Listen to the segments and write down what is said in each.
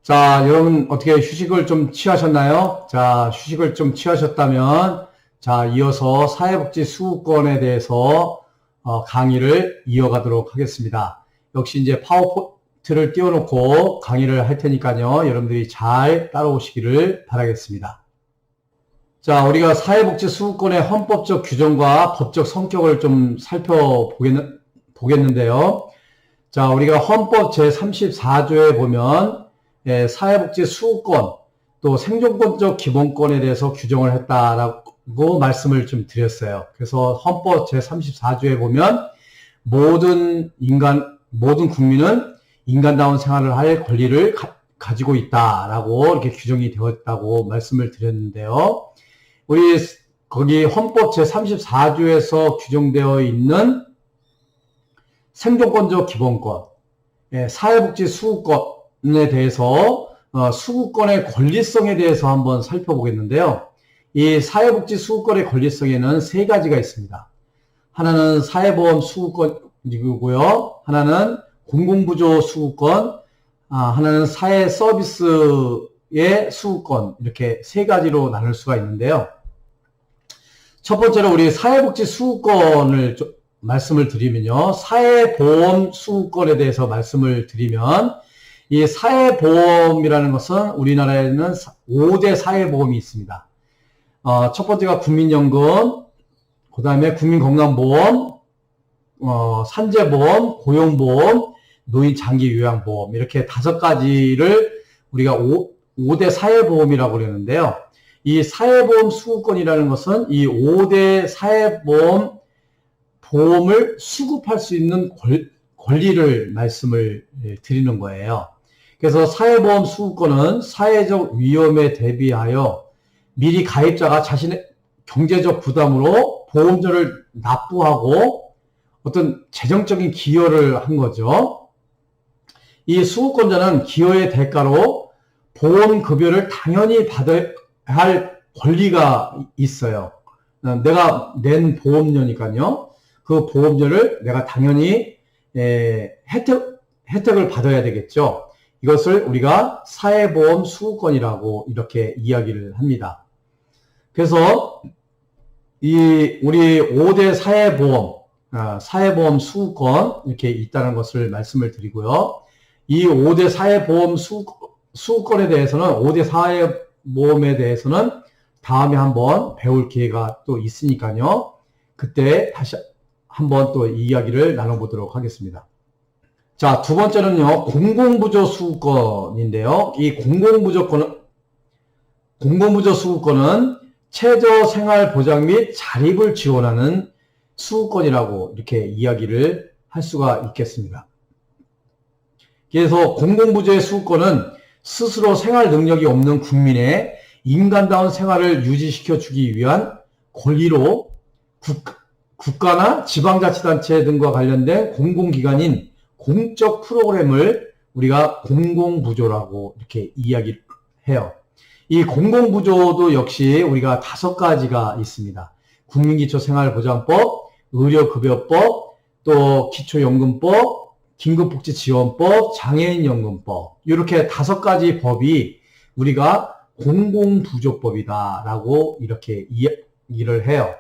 자, 여러분 어떻게 휴식을 좀 취하셨나요? 자, 휴식을 좀 취하셨다면 자, 이어서 사회복지 수급권에 대해서 강의를 이어가도록 하겠습니다. 역시 이제 파워포인트를 띄워놓고 강의를 할 테니까요. 여러분들이 잘 따라오시기를 바라겠습니다. 자, 우리가 사회복지 수급권의 헌법적 규정과 법적 성격을 좀 살펴보겠는데요. 자, 우리가 헌법 제34조에 보면 사회복지 수급권 또 생존권적 기본권에 대해서 규정을 했다라고 말씀을 좀 드렸어요. 그래서 헌법 제34조에 보면 모든 국민은 인간다운 생활을 할 권리를 가지고 있다라고 이렇게 규정이 되었다고 말씀을 드렸는데요. 우리 거기 헌법 제34조에서 규정되어 있는 생존권적 기본권, 사회복지 수급권에 대해서 수급권의 권리성에 대해서 한번 살펴보겠는데요. 이 사회복지 수급권의 권리성에는 세 가지가 있습니다. 하나는 사회보험 수급권이고요. 하나는 공공부조 수급권, 하나는 사회 서비스의 수급권, 이렇게 세 가지로 나눌 수가 있는데요. 첫 번째로 우리 사회복지 수급권을 좀 말씀을 드리면요. 사회보험 수급권에 대해서 말씀을 드리면 이 사회보험이라는 것은 우리나라에는 5대 사회보험이 있습니다. 첫 번째가 국민연금, 그 다음에 국민건강보험, 산재보험, 고용보험, 노인장기요양보험 이렇게 5가지를 우리가 5대 사회보험이라고 그러는데요. 이 사회보험 수급권이라는 것은 이 5대 사회보험을 수급할 수 있는 권리를 말씀을 드리는 거예요. 그래서 사회보험 수급권은 사회적 위험에 대비하여 미리 가입자가 자신의 경제적 부담으로 보험료를 납부하고 어떤 재정적인 기여를 한 거죠. 이 수급권자는 기여의 대가로 보험급여를 당연히 받아야 할 권리가 있어요. 내가 낸 보험료니까요. 그 보험료를 내가 당연히 혜택을 받아야 되겠죠. 이것을 우리가 사회보험 수급권이라고 이렇게 이야기를 합니다. 그래서 우리 5대 사회보험 수급권 이렇게 있다는 것을 말씀을 드리고요. 이 5대 사회보험 수급권에 대해서는 5대 사회보험에 대해서는 다음에 한번 배울 기회가 또 있으니까요. 그때 다시 한번 또 이야기를 나눠보도록 하겠습니다. 자, 두 번째는요, 공공부조 수급권인데요. 이 공공부조 수급권은 최저생활보장 및 자립을 지원하는 수급권이라고 이렇게 이야기를 할 수가 있겠습니다. 그래서 공공부조의 수급권은 스스로 생활 능력이 없는 국민의 인간다운 생활을 유지시켜 주기 위한 권리로 국가나 지방자치단체 등과 관련된 공공기관인 공적 프로그램을 우리가 공공부조라고 이렇게 이야기를 해요. 이 공공부조도 역시 우리가 5가지가 있습니다. 국민기초생활보장법, 의료급여법, 또 기초연금법, 긴급복지지원법, 장애인연금법 이렇게 5가지 법이 우리가 공공부조법이다라고 이렇게 이야기를 해요.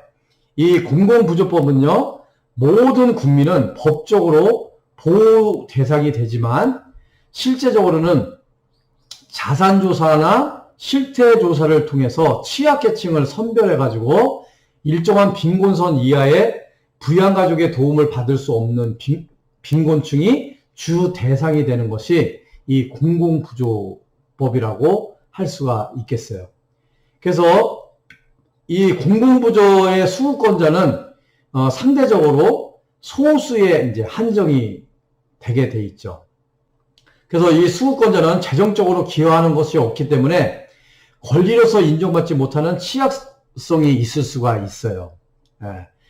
이 공공부조법은요, 모든 국민은 법적으로 보호 대상이 되지만 실제적으로는 자산조사나 실태조사를 통해서 취약계층을 선별해가지고 일정한 빈곤선 이하의 부양가족의 도움을 받을 수 없는 빈곤층이 주 대상이 되는 것이 이 공공부조법이라고 할 수가 있겠어요. 그래서 이 공공부조의 수급권자는 상대적으로 소수의 이제 한정이 되게 돼 있죠. 그래서 이 수급권자는 재정적으로 기여하는 것이 없기 때문에 권리로서 인정받지 못하는 취약성이 있을 수가 있어요.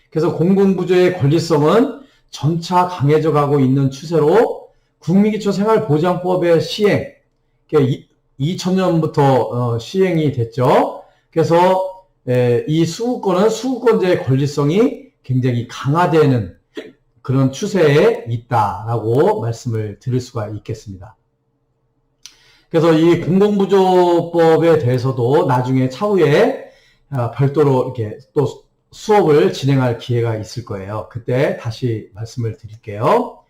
그래서 공공부조의 권리성은 점차 강해져 가고 있는 추세로 국민기초생활보장법의 시행, 2000년부터 시행이 됐죠. 그래서 이 수급권은 수급권자의 권리성이 굉장히 강화되는 그런 추세에 있다라고 말씀을 드릴 수가 있겠습니다. 그래서 이 공공부조법에 대해서도 나중에 차후에 별도로 이렇게 또 수업을 진행할 기회가 있을 거예요. 그때 다시 말씀을 드릴게요.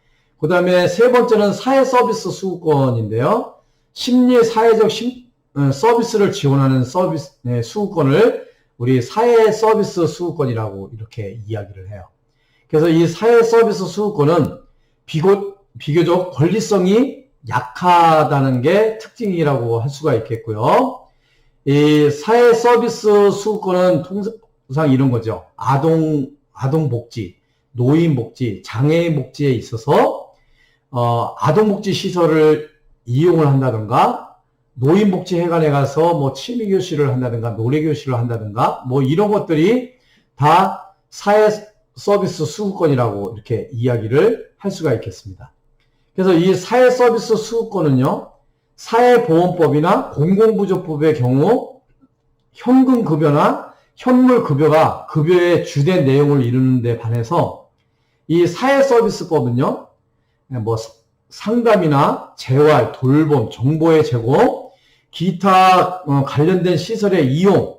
그 다음에 세 번째는 사회서비스 수급권인데요. 심리 사회적 서비스를 지원하는 서비스 수급권을 우리 사회서비스 수급권이라고 이렇게 이야기를 해요. 그래서 이 사회서비스 수급권은 비교적 권리성이 약하다는 게 특징이라고 할 수가 있겠고요. 이 사회서비스 수급권은 통상 이런 거죠. 아동복지, 노인복지, 장애인 복지에 있어서 아동복지 시설을 이용을 한다든가 노인복지회관에 가서 뭐 취미교실을 한다든가 노래교실을 한다든가 뭐 이런 것들이 다 사회서비스 수급권이라고 이렇게 이야기를 할 수가 있겠습니다. 그래서 이 사회서비스 수급권은요, 사회보험법이나 공공부조법의 경우 현금급여나 현물급여가 급여의 주된 내용을 이루는 데 반해서 이 사회서비스법은요, 뭐 상담이나 재활, 돌봄, 정보의 제공, 기타 관련된 시설의 이용,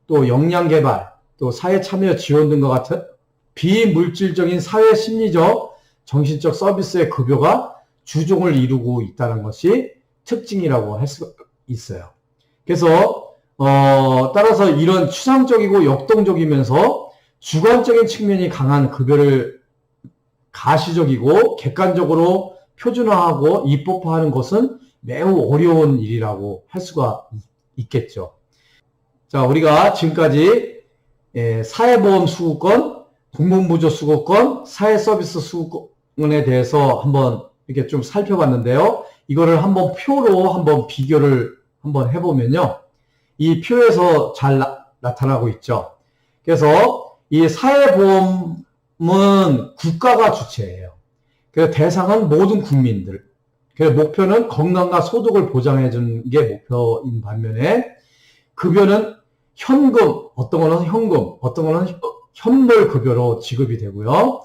또 역량개발, 또 사회참여 지원 등과 같은 비물질적인 사회심리적, 정신적 서비스의 급여가 주종을 이루고 있다는 것이 특징이라고 할 수 있어요. 그래서 따라서 이런 추상적이고 역동적이면서 주관적인 측면이 강한 급여를 가시적이고 객관적으로 표준화하고 입법화하는 것은 매우 어려운 일이라고 할 수가 있겠죠. 자, 우리가 지금까지 사회보험 수급권, 공공부조 수급권, 사회서비스 수급권에 대해서 한번 이렇게 좀 살펴봤는데요. 이거를 한번 표로 한번 비교를 한번 해보면요. 이 표에서 잘 나타나고 있죠. 그래서 이 사회보험은 국가가 주체예요. 그래서 대상은 모든 국민들. 그래서 목표는 건강과 소득을 보장해 주는 게 목표인 반면에 급여는 현금, 어떤 거는 현금, 어떤 거는 현물 급여로 지급이 되고요.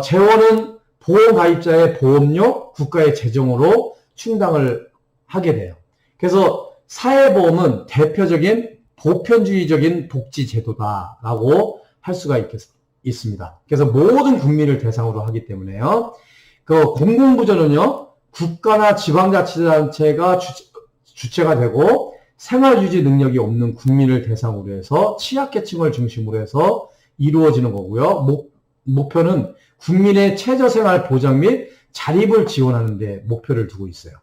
재원은 보험가입자의 보험료, 국가의 재정으로 충당을 하게 돼요. 그래서 사회보험은 대표적인 보편주의적인 복지제도다라고 할 수가 있습니다. 그래서 모든 국민을 대상으로 하기 때문에요. 그 공공부조는요, 국가나 지방자치단체가 주체가 되고 생활유지 능력이 없는 국민을 대상으로 해서 취약계층을 중심으로 해서 이루어지는 거고요. 목표는 국민의 최저생활 보장 및 자립을 지원하는 데 목표를 두고 있어요.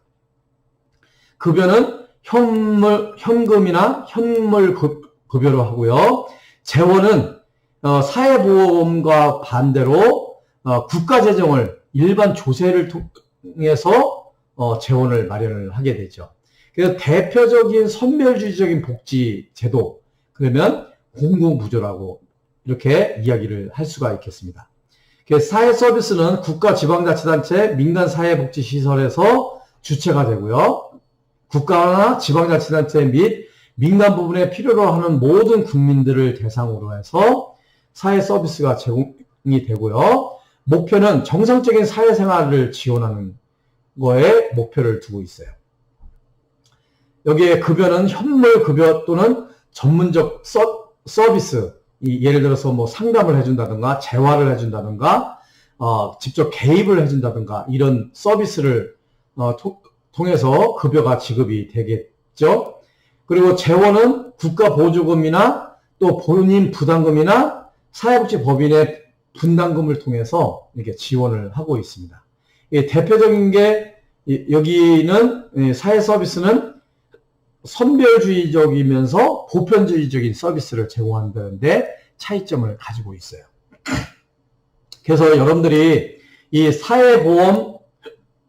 급여는 현금이나 현물 급여로 하고요. 재원은 사회보험과 반대로 국가 재정을 일반 조세를 통해서 재원을 마련을 하게 되죠. 그래서 대표적인 선별주의적인 복지 제도, 그러면 공공부조라고 이렇게 이야기를 할 수가 있겠습니다. 그래서 사회서비스는 국가, 지방자치단체, 민간사회복지시설에서 주체가 되고요. 국가나 지방자치단체 및 민간 부분에 필요로 하는 모든 국민들을 대상으로 해서 사회서비스가 제공이 되고요. 목표는 정상적인 사회생활을 지원하는 거에 목표를 두고 있어요. 여기에 급여는 현물급여 또는 전문적 서비스, 예를 들어서 뭐 상담을 해준다든가 재활을 해준다든가 직접 개입을 해준다든가 이런 서비스를 통해서 급여가 지급이 되겠죠. 그리고 재원은 국가보조금이나 또 본인 부담금이나 사회복지법인의 분담금을 통해서 이렇게 지원을 하고 있습니다. 대표적인 게 여기는 사회서비스는 선별주의적이면서 보편주의적인 서비스를 제공한다는데 차이점을 가지고 있어요. 그래서 여러분들이 이 사회보험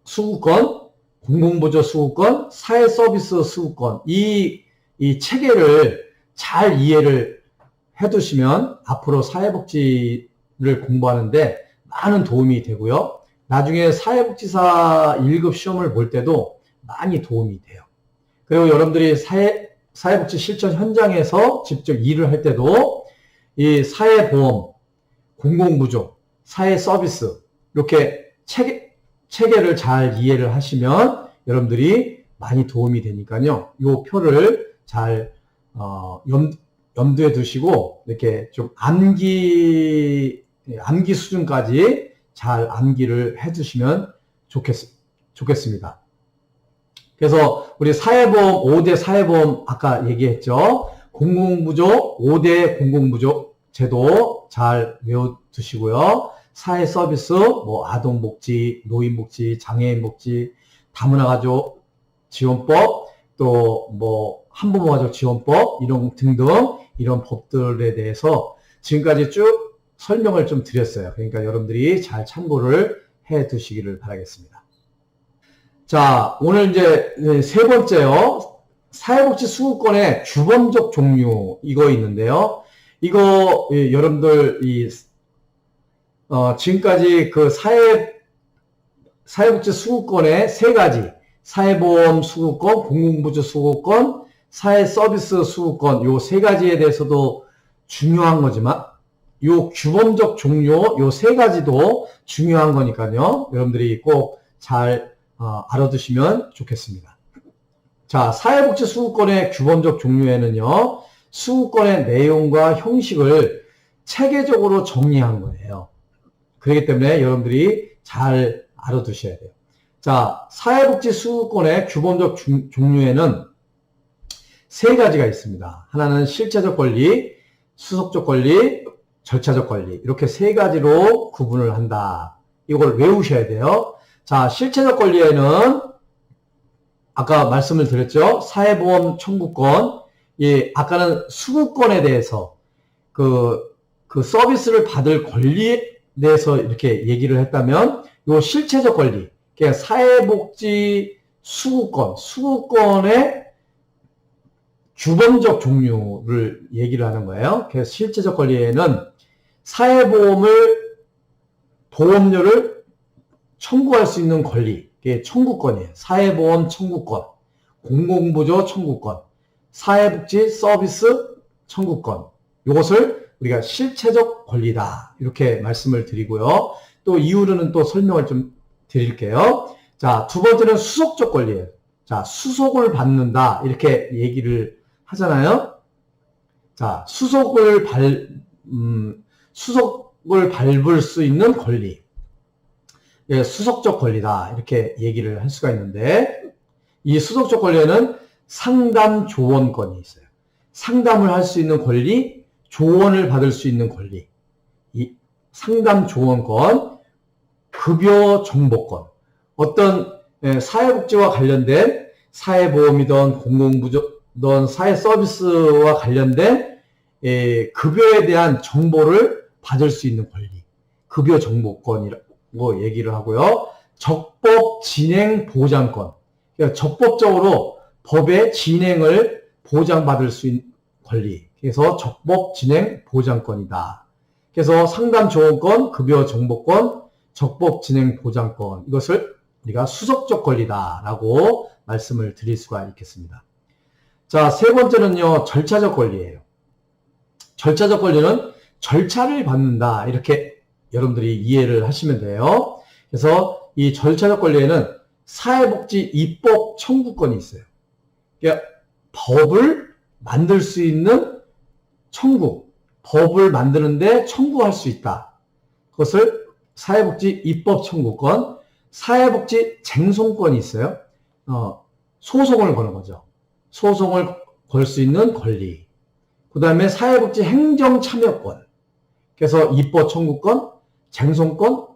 수급권, 공공부조 수급권, 사회서비스 수급권 이 체계를 잘 이해를 해두시면 앞으로 사회복지를 공부하는데 많은 도움이 되고요. 나중에 사회복지사 1급 시험을 볼 때도 많이 도움이 돼요. 그리고 여러분들이 사회복지 실천 현장에서 직접 일을 할 때도 이 사회보험, 공공부조, 사회서비스 이렇게 체계를 잘 이해를 하시면 여러분들이 많이 도움이 되니까요. 요 표를 잘 염두에 두시고 이렇게 좀 암기 수준까지 잘 암기를 해두시면 좋겠습니다. 그래서 우리 사회보험 5대 사회보험 아까 얘기했죠. 공공부조 5대 공공부조 제도 잘 외워두시고요. 사회서비스, 뭐 아동복지, 노인복지, 장애인복지, 다문화가족 지원법, 또 뭐 한부모가족 지원법 이런 등등 이런 법들에 대해서 지금까지 쭉 설명을 좀 드렸어요. 그러니까 여러분들이 잘 참고를 해 두시기를 바라겠습니다. 자, 오늘 이제 세 번째요. 사회복지 수급권의 규범적 종류 이거 있는데요. 이거 여러분들 지금까지 그 사회복지 수급권의 세 가지 사회보험 수급권, 공공부조 수급권, 사회서비스 수급권 요 세 가지에 대해서도 중요한 거지만 요 규범적 종류 요 세 가지도 중요한 거니까요. 여러분들이 꼭 잘 알아두시면 좋겠습니다. 자, 사회복지 수급권의 규범적 종류에는요. 수급권의 내용과 형식을 체계적으로 정리한 거예요. 그렇기 때문에 여러분들이 잘 알아두셔야 돼요. 자, 사회복지 수급권의 규범적 종류에는 세 가지가 있습니다. 하나는 실체적 권리, 수속적 권리, 절차적 권리 이렇게 세 가지로 구분을 한다. 이걸 외우셔야 돼요. 자, 실체적 권리에는 아까 말씀을 드렸죠. 사회보험 청구권, 아까는 수급권에 대해서 그 서비스를 받을 권리에 대해서 이렇게 얘기를 했다면 요 실체적 권리, 그러니까 사회복지 수급권의 규범적 종류를 얘기를 하는 거예요. 그래서 실체적 권리에는 보험료를 청구할 수 있는 권리, 그게 청구권이에요. 사회보험 청구권, 공공부조 청구권, 사회복지 서비스 청구권. 이것을 우리가 실체적 권리다. 이렇게 말씀을 드리고요. 또 이후로는 또 설명을 좀 드릴게요. 자, 두 번째는 수속적 권리예요. 자, 수속을 받는다. 이렇게 얘기를 하잖아요. 자, 수속을 밟을 수 있는 권리. 예, 수속적 권리다. 이렇게 얘기를 할 수가 있는데, 이 수속적 권리에는 상담 조언권이 있어요. 상담을 할 수 있는 권리, 조언을 받을 수 있는 권리. 이 상담 조언권, 급여 정보권. 어떤 사회복지와 관련된 사회보험이든 공공부조든 사회서비스와 관련된 급여에 대한 정보를 받을 수 있는 권리. 급여 정보권이라고 얘기를 하고요. 적법 진행 보장권. 그러니까 적법적으로 법의 진행을 보장받을 수 있는 권리. 그래서 적법 진행 보장권이다. 그래서 상담 조언권, 급여 정보권, 적법 진행 보장권. 이것을 우리가 수속적 권리다라고 말씀을 드릴 수가 있겠습니다. 자, 세 번째는요. 절차적 권리예요. 절차적 권리는 절차를 받는다. 이렇게 여러분들이 이해를 하시면 돼요. 그래서 이 절차적 권리에는 사회복지 입법 청구권이 있어요. 그러니까 법을 만들 수 있는 청구, 법을 만드는데 청구할 수 있다. 그것을 사회복지 입법 청구권, 사회복지 쟁송권이 있어요. 소송을 거는 거죠. 소송을 걸 수 있는 권리. 그 다음에 사회복지 행정참여권. 그래서 입법 청구권, 쟁송권,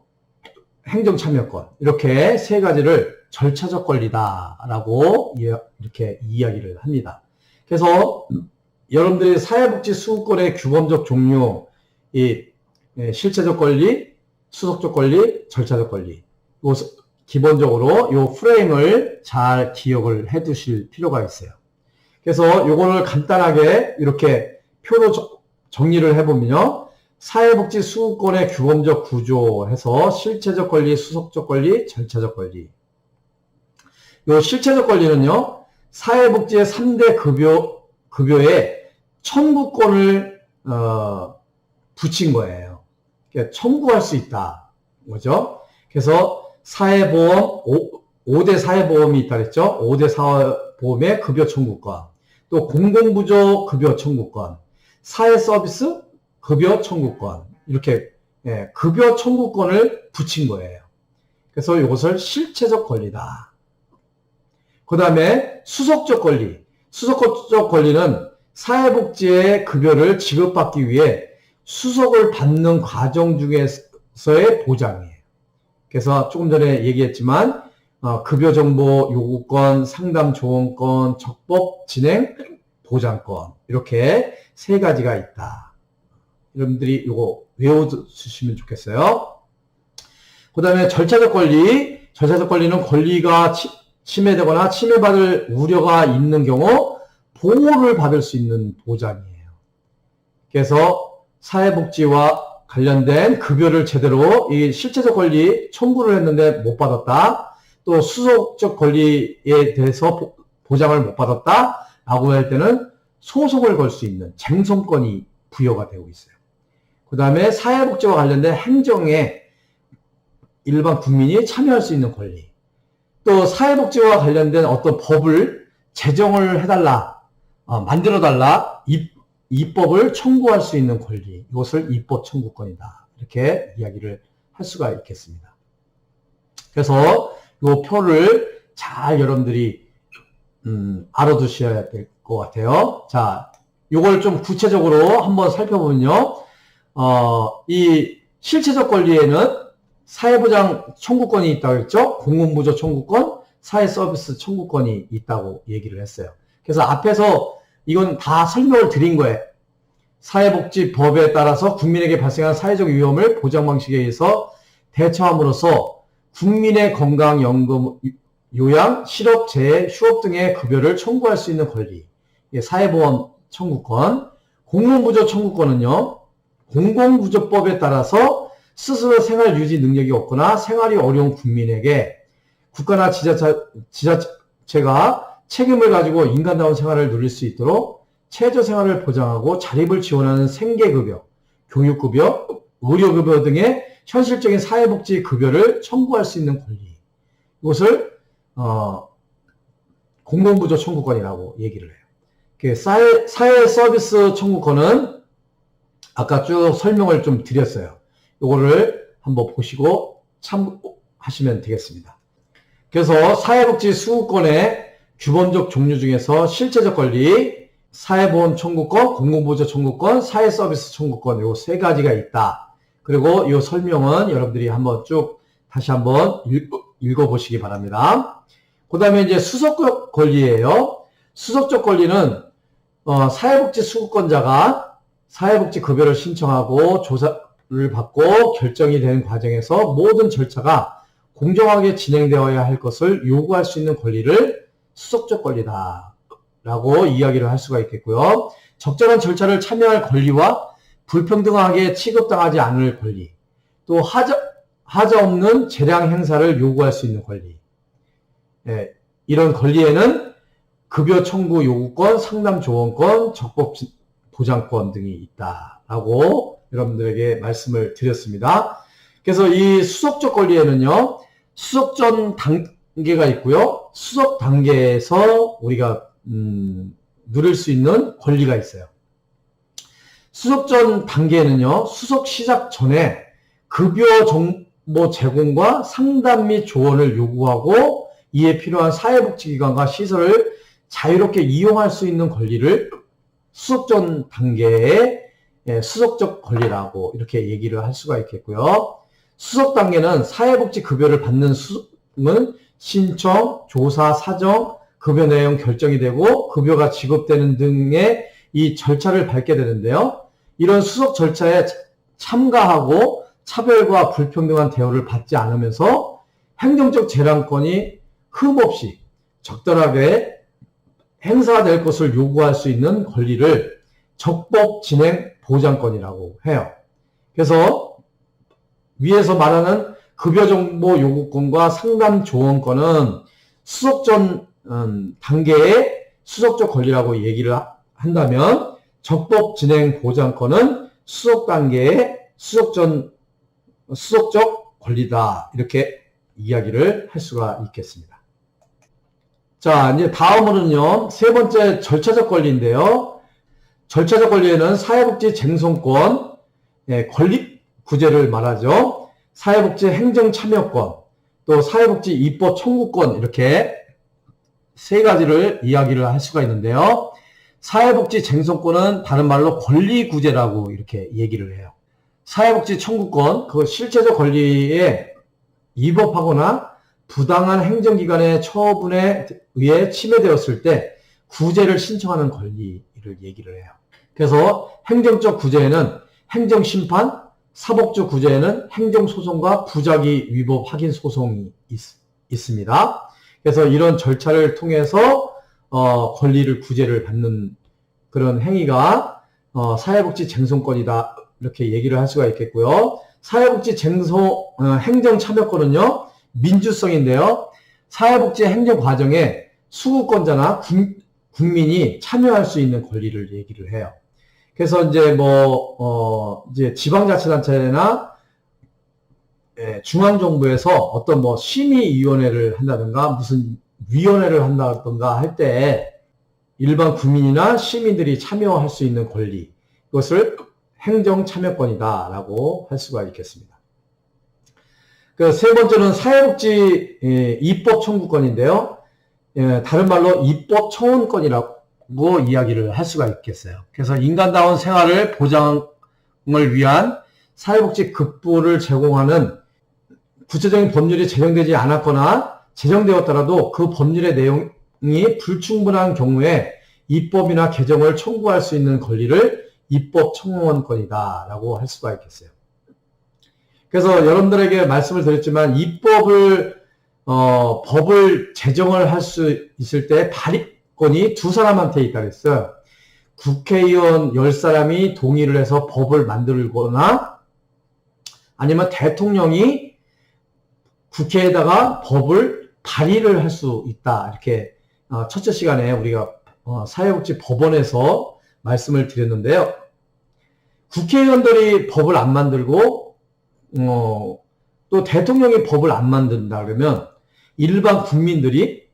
행정참여권. 이렇게 세 가지를 절차적 권리다라고 이렇게 이야기를 합니다. 그래서 여러분들이 사회복지 수급권의 규범적 종류, 실체적 권리, 수속적 권리, 절차적 권리. 기본적으로 이 프레임을 잘 기억을 해 두실 필요가 있어요. 그래서 요거를 간단하게 이렇게 표로 정리를 해보면요. 사회복지 수급권의 규범적 구조해서 실체적 권리, 수속적 권리, 절차적 권리. 요 실체적 권리는요. 사회복지의 3대 급여에 청구권을 붙인 거예요. 그러니까 청구할 수 있다. 뭐죠? 그래서 사회보험 5대 사회보험이 있다 그랬죠? 5대 사회보험의 급여 청구권, 또 공공부조 급여 청구권, 사회서비스 급여 청구권, 이렇게 급여 청구권을 붙인 거예요. 그래서 이것을 실체적 권리다. 그 다음에 수속적 권리. 수속적 권리는 사회복지의 급여를 지급받기 위해 수속을 받는 과정 중에서의 보장이에요. 그래서 조금 전에 얘기했지만 급여정보 요구권, 상담조언권, 적법 진행 보장권, 이렇게 세 가지가 있다. 여러분들이 이거 외워주시면 좋겠어요. 그 다음에 절차적 권리. 절차적 권리는 권리가 침해되거나 침해받을 우려가 있는 경우 보호를 받을 수 있는 보장이에요. 그래서 사회복지와 관련된 급여를 제대로 이 실체적 권리 청구를 했는데 못 받았다. 또 수속적 권리에 대해서 보장을 못 받았다 라고 할 때는 소송을 걸 수 있는 쟁송권이 부여가 되고 있어요. 그 다음에 사회복지와 관련된 행정에 일반 국민이 참여할 수 있는 권리, 또 사회복지와 관련된 어떤 법을 제정을 해달라, 만들어달라, 입법을 청구할 수 있는 권리, 이것을 입법 청구권이다, 이렇게 이야기를 할 수가 있겠습니다. 그래서 이 표를 잘 여러분들이 알아두셔야 될 것 같아요. 자, 이걸 좀 구체적으로 한번 살펴보면요. 이 실체적 권리에는 사회보장 청구권이 있다고 했죠. 공공부조 청구권, 사회서비스 청구권이 있다고 얘기를 했어요. 그래서 앞에서 이건 다 설명을 드린 거예요. 사회복지법에 따라서 국민에게 발생한 사회적 위험을 보장 방식에 의해서 대처함으로써 국민의 건강, 연금, 요양, 실업, 재해, 휴업 등의 급여를 청구할 수 있는 권리. 사회보험 청구권. 공공부조 청구권은요, 공공부조법에 따라서 스스로 생활 유지 능력이 없거나 생활이 어려운 국민에게 국가나 지자체가 책임을 가지고 인간다운 생활을 누릴 수 있도록 최저 생활을 보장하고 자립을 지원하는 생계급여, 교육급여, 의료급여 등의 현실적인 사회복지 급여를 청구할 수 있는 권리. 이것을 공공부조 청구권이라고 얘기를 해요. 사회 서비스 청구권은 아까 쭉 설명을 좀 드렸어요. 이거를 한번 보시고 참고하시면 되겠습니다. 그래서 사회복지 수급권의 기본적 종류 중에서 실체적 권리, 사회보험 청구권, 공공부조 청구권, 사회서비스 청구권, 요 세 가지가 있다. 그리고 이 설명은 여러분들이 한번 쭉 다시 한번 읽어보시기 바랍니다. 그 다음에 이제 수속적 권리예요. 수속적 권리는 사회복지 수급권자가 사회복지 급여를 신청하고 조사를 받고 결정이 되는 과정에서 모든 절차가 공정하게 진행되어야 할 것을 요구할 수 있는 권리를 수속적 권리다 라고 이야기를 할 수가 있겠고요. 적절한 절차를 참여할 권리와 불평등하게 취급당하지 않을 권리, 또 하자 없는 재량 행사를 요구할 수 있는 권리. 이런 권리에는 급여 청구 요구권, 상담 조언권, 적법 보장권 등이 있다라고 여러분들에게 말씀을 드렸습니다. 그래서 이 수속적 권리에는요, 수속 전 단계가 있고요, 수속 단계에서 우리가 누릴 수 있는 권리가 있어요. 수속 전 단계에는요, 수속 시작 전에 급여 정보 제공과 상담 및 조언을 요구하고 이에 필요한 사회복지기관과 시설을 자유롭게 이용할 수 있는 권리를 수속 전 단계의 수속적 권리라고 이렇게 얘기를 할 수가 있겠고요. 수속 단계는 사회복지 급여를 받는 수속은 신청, 조사, 사정, 급여 내용 결정이 되고 급여가 지급되는 등의 이 절차를 밟게 되는데요. 이런 수속 절차에 참가하고 차별과 불평등한 대우를 받지 않으면서 행정적 재량권이 흠없이 적절하게 행사될 것을 요구할 수 있는 권리를 적법 진행 보장권이라고 해요. 그래서 위에서 말하는 급여 정보 요구권과 상담 조언권은 수속 전 단계의 수속적 권리라고 얘기를 한다면 적법 진행 보장권은 수속 단계의 수속적 권리다, 이렇게 이야기를 할 수가 있겠습니다. 자, 이제 다음으로는요, 세 번째 절차적 권리인데요. 절차적 권리에는 사회복지 쟁송권, 권리 구제를 말하죠. 사회복지 행정 참여권, 또 사회복지 입법 청구권, 이렇게 세 가지를 이야기를 할 수가 있는데요. 사회복지 쟁송권은 다른 말로 권리 구제라고 이렇게 얘기를 해요. 사회복지 청구권, 그 실체적 권리에 위법하거나 부당한 행정기관의 처분에 의해 침해되었을 때 구제를 신청하는 권리를 얘기를 해요. 그래서 행정적 구제에는 행정심판, 사법적 구제에는 행정소송과 부작위 위법 확인 소송이 있습니다. 그래서 이런 절차를 통해서 권리를 구제를 받는 그런 행위가 사회복지 쟁송권이다, 이렇게 얘기를 할 수가 있겠고요. 사회복지 행정참여권은요, 민주성인데요. 사회복지 행정 과정에 수급권자나 국민이 참여할 수 있는 권리를 얘기를 해요. 그래서 이제 이제 지방자치단체나 중앙정부에서 어떤 심의위원회를 한다든가 무슨 위원회를 한다든가 할 때 일반 국민이나 시민들이 참여할 수 있는 권리, 이것을 행정참여권이다라고 할 수가 있겠습니다. 그 세 번째는 사회복지 입법 청구권인데요. 다른 말로 입법 청원권이라고 이야기를 할 수가 있겠어요. 그래서 인간다운 생활을 보장을 위한 사회복지 급부를 제공하는 구체적인 법률이 제정되지 않았거나 제정되었더라도 그 법률의 내용이 불충분한 경우에 입법이나 개정을 청구할 수 있는 권리를 입법 청원권이다라고 할 수가 있겠어요. 그래서 여러분들에게 말씀을 드렸지만 법을 제정을 할 수 있을 때 발의권이 두 사람한테 있다 그랬어요. 국회의원 10사람이 동의를 해서 법을 만들거나 아니면 대통령이 국회에다가 법을 발의를 할 수 있다. 이렇게 첫째 시간에 우리가 사회복지 법원에서 말씀을 드렸는데요. 국회의원들이 법을 안 만들고 또 대통령이 법을 안 만든다 그러면 일반 국민들이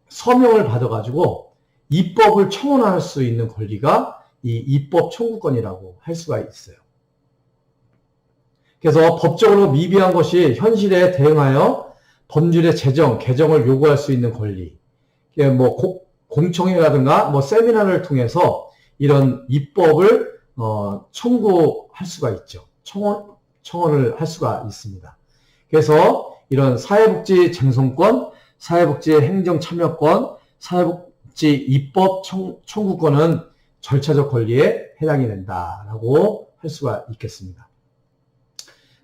서명을 받아가지고 입법을 청원할 수 있는 권리가 이 입법 청구권이라고 할 수가 있어요. 그래서 법적으로 미비한 것이 현실에 대응하여 법률의 제정, 개정을 요구할 수 있는 권리, 공청회라든가 세미나를 통해서 이런 입법을 청구할 수가 있죠. 청원을 할 수가 있습니다. 그래서 이런 사회복지 쟁송권, 사회복지 행정참여권, 사회복지 입법 청구권은 절차적 권리에 해당이 된다라고 할 수가 있겠습니다.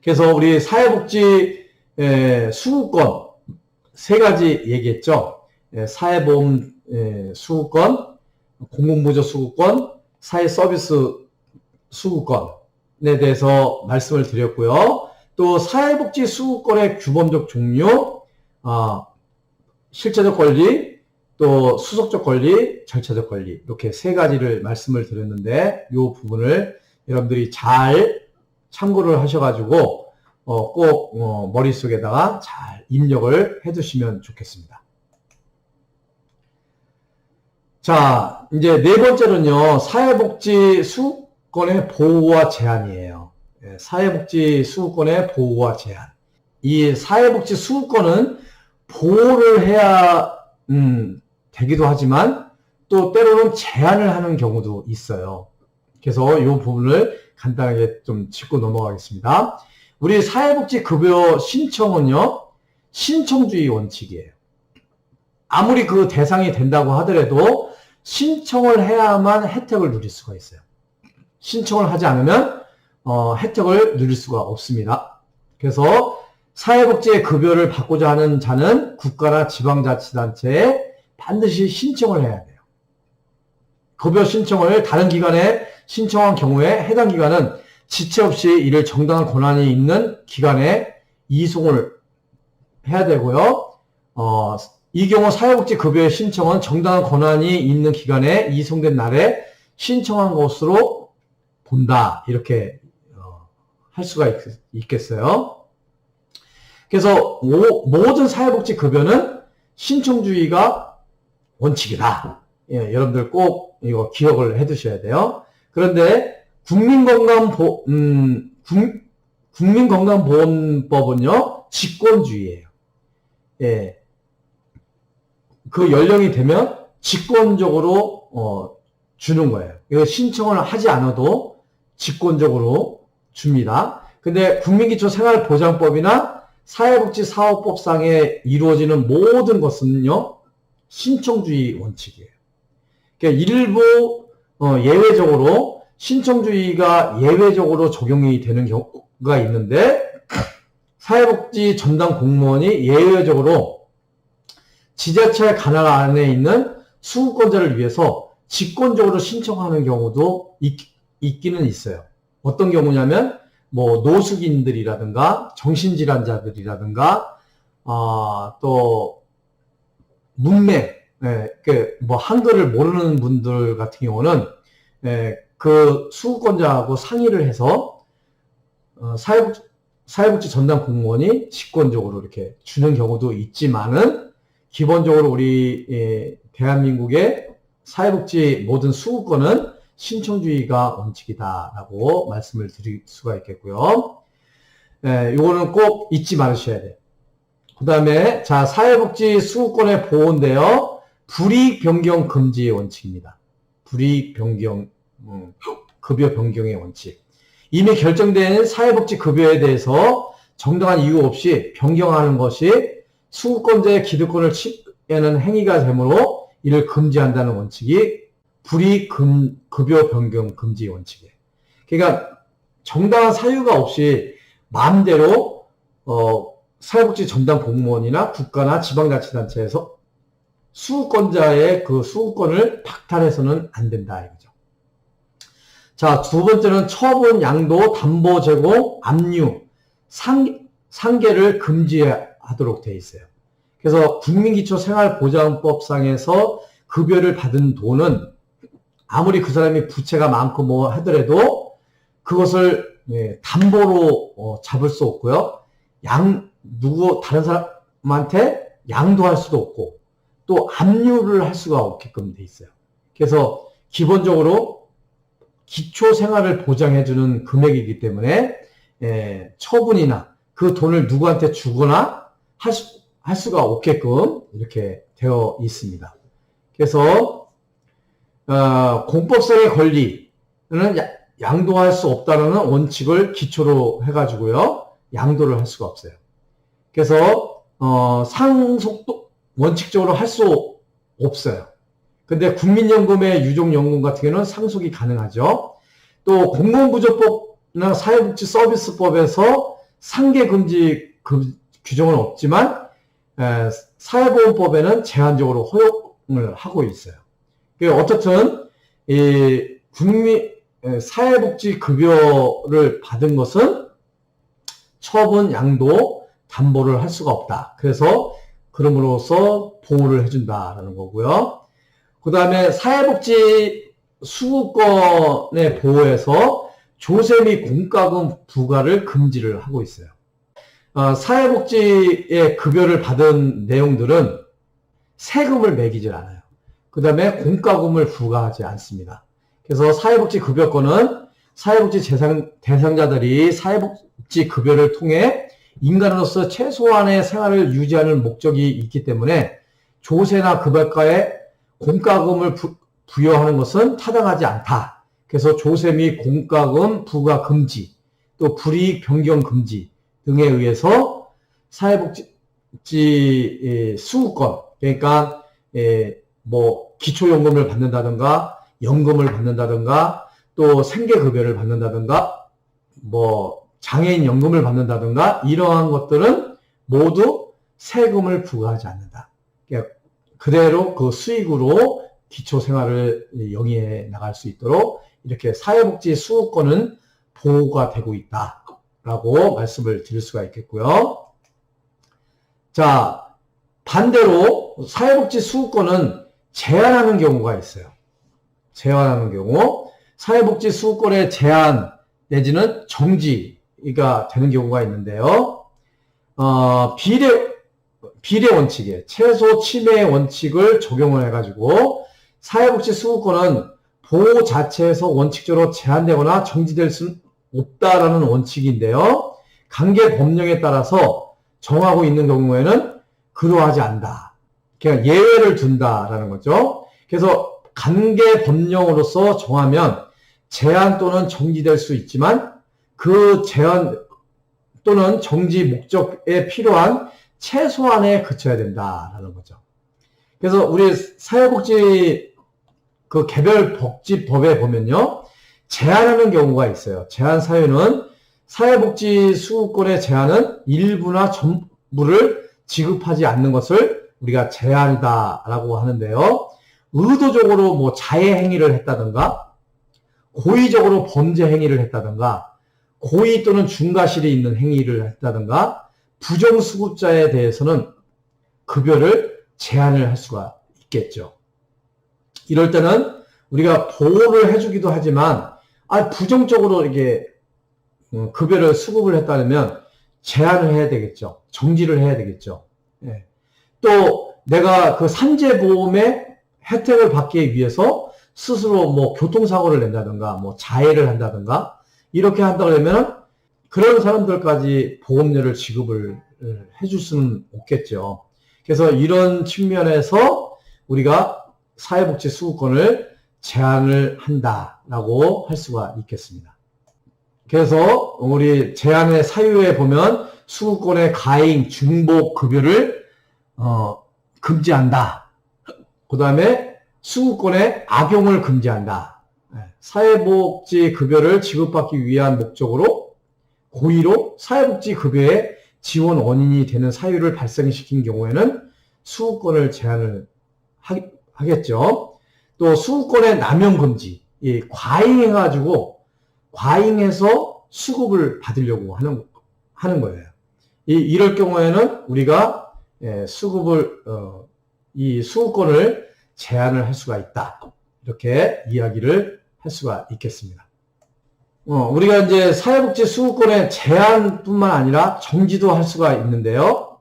그래서 우리 사회복지 수급권 세 가지 얘기했죠. 사회보험 수급권, 공공부조 수급권, 사회서비스 수급권에 대해서 말씀을 드렸고요. 또 사회복지 수급권의 규범적 종류, 실체적 권리, 또 수속적 권리, 절차적 권리, 이렇게 세 가지를 말씀을 드렸는데 이 부분을 여러분들이 잘 참고를 하셔가지고 꼭 머릿속에다가 잘 입력을 해두시면 좋겠습니다. 자, 이제 네 번째는요, 사회복지 수급권의 보호와 제한이에요. 사회복지 수급권의 보호와 제한. 이 사회복지 수급권은 보호를 해야 되기도 하지만 또 때로는 제한을 하는 경우도 있어요. 그래서 이 부분을 간단하게 좀 짚고 넘어가겠습니다. 우리 사회복지 급여 신청은요, 신청주의 원칙이에요. 아무리 그 대상이 된다고 하더라도 신청을 해야만 혜택을 누릴 수가 있어요. 신청을 하지 않으면 혜택을 누릴 수가 없습니다. 그래서 사회복지의 급여를 받고자 하는 자는 국가나 지방자치단체에 반드시 신청을 해야 돼요. 급여 신청을 다른 기관에 신청한 경우에 해당 기관은 지체 없이 이를 정당한 권한이 있는 기관에 이송을 해야 되고요. 이 경우 사회복지 급여의 신청은 정당한 권한이 있는 기관에 이송된 날에 신청한 것으로 본다. 이렇게 할 수가 있겠어요. 그래서 모든 사회복지 급여는 신청주의가 원칙이다. 예, 여러분들 꼭 이거 기억을 해 두셔야 돼요. 그런데 국민건강보험법은요, 직권주의예요. 예. 그 연령이 되면 직권적으로, 주는 거예요. 이거 신청을 하지 않아도 직권적으로 줍니다. 근데 국민기초생활보장법이나 사회복지사업법상에 이루어지는 모든 것은요, 신청주의 원칙이에요. 그러니까 일부, 예외적으로, 신청주의가 예외적으로 적용이 되는 경우가 있는데, 사회복지 전담 공무원이 예외적으로 지자체 관할 안에 있는 수급권자를 위해서 직권적으로 신청하는 경우도 있기는 있어요. 어떤 경우냐면 뭐 노숙인들이라든가 정신질환자들이라든가 또 문맹, 뭐 한글을 모르는 분들 같은 경우는 그 수급권자하고 상의를 해서 사회복지 전담 공무원이 직권적으로 이렇게 주는 경우도 있지만은 기본적으로 우리 대한민국의 사회복지 모든 수급권은 신청주의가 원칙이다라고 말씀을 드릴 수가 있겠고요. 요거는 꼭 잊지 말으셔야 돼요. 그 다음에 자 사회복지 수급권의 보호인데요. 불이익 변경 금지의 원칙입니다. 불이익 변경, 급여 변경의 원칙. 이미 결정된 사회복지 급여에 대해서 정당한 이유 없이 변경하는 것이 수급권자의 기득권을 침해하는 행위가 되므로 이를 금지한다는 원칙이 불이익 급여 변경 금지 원칙이에요. 그러니까 정당한 사유가 없이 마음대로 사회복지 전담 공무원이나 국가나 지방자치단체에서 수급권자의 그 수급권을 박탈해서는 안 된다 이거죠. 자, 두 번째는 처분, 양도, 담보 제공, 압류, 상계를 금지하도록 되어 있어요. 그래서 국민기초생활보장법상에서 급여를 받은 돈은 아무리 그 사람이 부채가 많고 뭐 하더라도 그것을 담보로 잡을 수 없고요. 다른 사람한테 양도할 수도 없고 또 압류를 할 수가 없게끔 돼 있어요. 그래서 기본적으로 기초생활을 보장해주는 금액이기 때문에 처분이나 그 돈을 누구한테 주거나 할 수가 없게끔 이렇게 되어 있습니다. 그래서 공법상의 권리는 양도할 수 없다는 원칙을 기초로 해가지고요. 양도를 할 수가 없어요. 그래서 상속도 원칙적으로 할 수 없어요. 근데 국민연금의 유족연금 같은 경우는 상속이 가능하죠. 또 공무원부조법이나 사회복지서비스법에서 상계금지 규정은 없지만 사회보험법에는 제한적으로 허용을 하고 있어요. 어쨌든 사회복지급여를 받은 것은 처분, 양도, 담보를 할 수가 없다. 그래서 그럼으로써 보호를 해준다라는 거고요. 그 다음에 사회복지 수급권의 보호에서 조세 및 공과금 부과를 금지를 하고 있어요. 사회복지의 급여를 받은 내용들은 세금을 매기질 않아요. 그 다음에 공과금을 부과하지 않습니다. 그래서 사회복지급여권은 사회복지 대상자들이 사회복지급여를 통해 인간으로서 최소한의 생활을 유지하는 목적이 있기 때문에 조세나 급여가에 공과금을 부여하는 것은 타당하지 않다. 그래서 조세 및 공과금 부과 금지, 또 불이익 변경 금지 등에 의해서 사회복지 수급권, 그러니까 뭐 기초연금을 받는다든가 연금을 받는다든가 또 생계급여를 받는다든가 뭐 장애인 연금을 받는다든가 이러한 것들은 모두 세금을 부과하지 않는다. 그러니까 그대로 그 수익으로 기초생활을 영위해 나갈 수 있도록 이렇게 사회복지 수급권은 보호가 되고 있다라고 말씀을 드릴 수가 있겠고요. 자, 반대로 사회복지 수급권은 제한하는 경우가 있어요. 제한하는 경우 사회복지 수급권의 제한 내지는 정지가 되는 경우가 있는데요. 비례 원칙에 최소 침해 원칙을 적용을 해가지고 사회복지수급권은 보호 자체에서 원칙적으로 제한되거나 정지될 수는 없다라는 원칙인데요. 관계 법령에 따라서 정하고 있는 경우에는 그러하지 않다. 그러니까 예외를 둔다라는 거죠. 그래서 관계 법령으로서 정하면 제한 또는 정지될 수 있지만 그 제한 또는 정지 목적에 필요한 최소한에 그쳐야 된다라는 거죠. 그래서 우리 사회복지 그 개별 복지법에 보면요, 제한하는 경우가 있어요. 제한 사유는 사회복지 수급권의 제한은 일부나 전부를 지급하지 않는 것을 우리가 제한이다라고 하는데요. 의도적으로 뭐 자해 행위를 했다든가, 고의적으로 범죄 행위를 했다든가, 고의 또는 중과실이 있는 행위를 했다든가, 부정수급자에 대해서는 급여를 제한을 할 수가 있겠죠. 이럴 때는 우리가 보호를 해주기도 하지만, 부정적으로 이게 급여를 수급을 했다면 제한을 해야 되겠죠. 정지를 해야 되겠죠. 예. 또 내가 그 산재보험의 혜택을 받기 위해서 스스로 뭐 교통사고를 낸다든가, 뭐 자해를 한다든가, 이렇게 한다 그러면 그런 사람들까지 보험료를 지급을 해줄 수는 없겠죠. 그래서 이런 측면에서 우리가 사회복지 수급권을 제한을 한다라고 할 수가 있겠습니다. 그래서 우리 제한의 사유에 보면 수급권의 가행, 중복 급여를 금지한다. 그 다음에 수급권의 악용을 금지한다. 사회복지 급여를 지급받기 위한 목적으로 고의로 사회복지 급여의 지원 원인이 되는 사유를 발생시킨 경우에는 수급권을 제한을 하겠죠. 또 수급권의 남용 금지, 과잉해서 수급을 받으려고 하는 거예요. 이럴 경우에는 우리가 이 수급권을 제한을 할 수가 있다. 이렇게 이야기를 할 수가 있겠습니다. 우리가 이제 사회복지 수급권의 제한뿐만 아니라 정지도 할 수가 있는데요.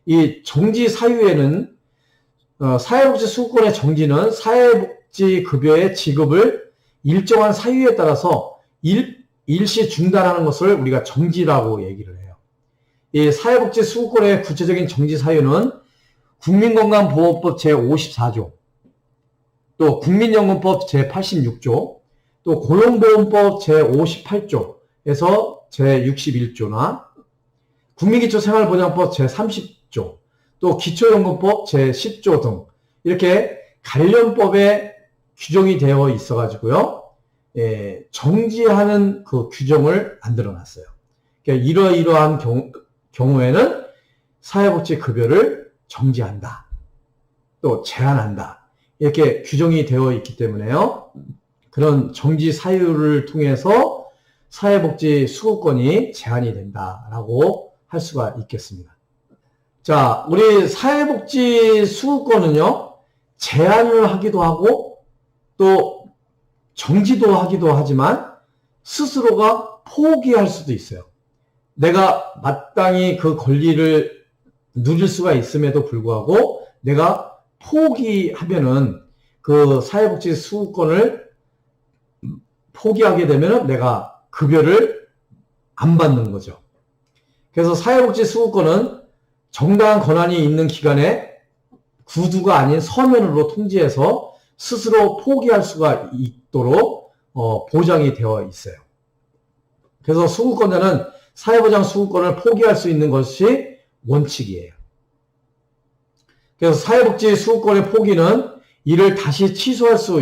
이 정지 사유에는 사회복지 수급권의 정지는 사회복지 급여의 지급을 일정한 사유에 따라서 일시 중단하는 것을 우리가 정지라고 얘기를 해요. 이 사회복지 수급권의 구체적인 정지 사유는 국민건강보험법 제54조, 또 국민연금법 제86조, 또 고용보험법 제58조에서 제61조나 국민기초생활보장법 제30조, 또 기초연금법 제10조 등 이렇게 관련법에 규정이 되어 있어가지고요. 정지하는 그 규정을 만들어놨어요. 그러니까 이러한 경우에는 사회복지 급여를 정지한다. 또 제한한다. 이렇게 규정이 되어 있기 때문에요. 그런 정지 사유를 통해서 사회복지 수급권이 제한이 된다라고 할 수가 있겠습니다. 자, 우리 사회복지 수급권은요, 제한을 하기도 하고 또 정지도 하기도 하지만 스스로가 포기할 수도 있어요. 내가 마땅히 그 권리를 누릴 수가 있음에도 불구하고 내가 포기하면은 그 사회복지 수급권을 포기하게 되면은 내가 급여를 안 받는 거죠. 그래서 사회복지 수급권은 정당한 권한이 있는 기관에 구두가 아닌 서면으로 통지해서 스스로 포기할 수가 있도록 보장이 되어 있어요. 그래서 수급권자는 사회보장 수급권을 포기할 수 있는 것이 원칙이에요. 그래서 사회복지 수급권의 포기는 이를 다시 취소할 수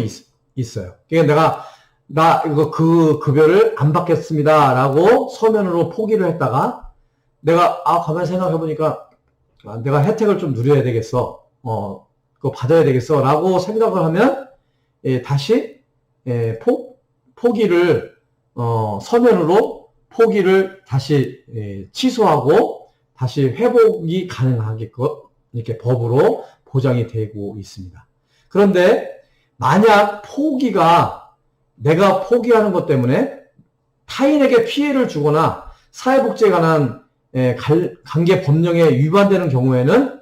있어요. 그러니까 나 그 급여를 안 받겠습니다 라고 서면으로 포기를 했다가 내가 가만히 생각해 보니까 내가 혜택을 좀 누려야 되겠어. 그거 받아야 되겠어 라고 생각을 하면 다시 포기를 서면으로 포기를 다시 취소하고 다시 회복이 가능하게끔 이렇게 법으로 보장이 되고 있습니다. 그런데 만약 내가 포기하는 것 때문에 타인에게 피해를 주거나 사회복지에 관한 관계 법령에 위반되는 경우에는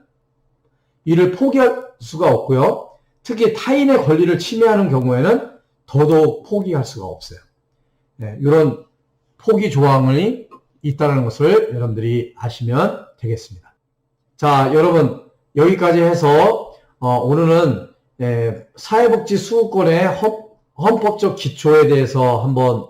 이를 포기할 수가 없고요. 특히 타인의 권리를 침해하는 경우에는 더더욱 포기할 수가 없어요. 네, 이런 포기 조항이 있다는 것을 여러분들이 아시면 되겠습니다. 자, 여러분 여기까지 해서 오늘은 사회복지 수호권의 헌법적 기초에 대해서 한번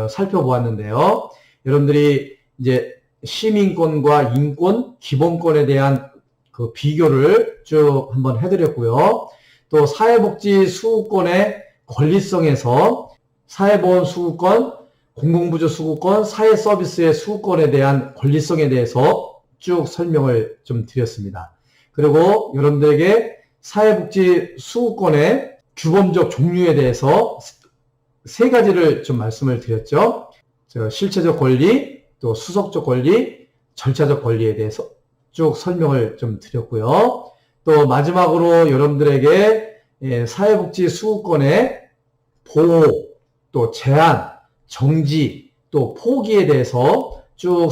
살펴보았는데요. 여러분들이 이제 시민권과 인권, 기본권에 대한 그 비교를 쭉 한번 해드렸고요. 또 사회복지 수호권의 권리성에서 사회보험 수호권, 공공부조 수호권, 사회서비스의 수호권에 대한 권리성에 대해서 쭉 설명을 좀 드렸습니다. 그리고 여러분들에게 사회복지 수호권의 규범적 종류에 대해서 세 가지를 좀 말씀을 드렸죠. 실체적 권리, 또 수속적 권리, 절차적 권리에 대해서 쭉 설명을 좀 드렸고요. 또 마지막으로 여러분들에게 사회복지 수호권의 보호, 또 제한, 정지, 또 포기에 대해서 쭉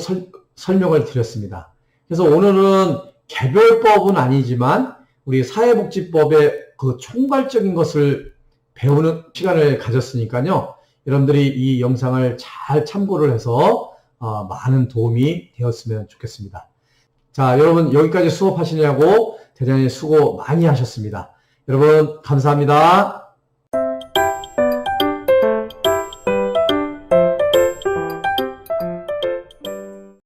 설명을 드렸습니다. 그래서 오늘은 개별법은 아니지만 우리 사회복지법의 그 총괄적인 것을 배우는 시간을 가졌으니까요. 여러분들이 이 영상을 잘 참고를 해서 많은 도움이 되었으면 좋겠습니다. 자, 여러분 여기까지 수업하시냐고 대단히 수고 많이 하셨습니다. 여러분 감사합니다.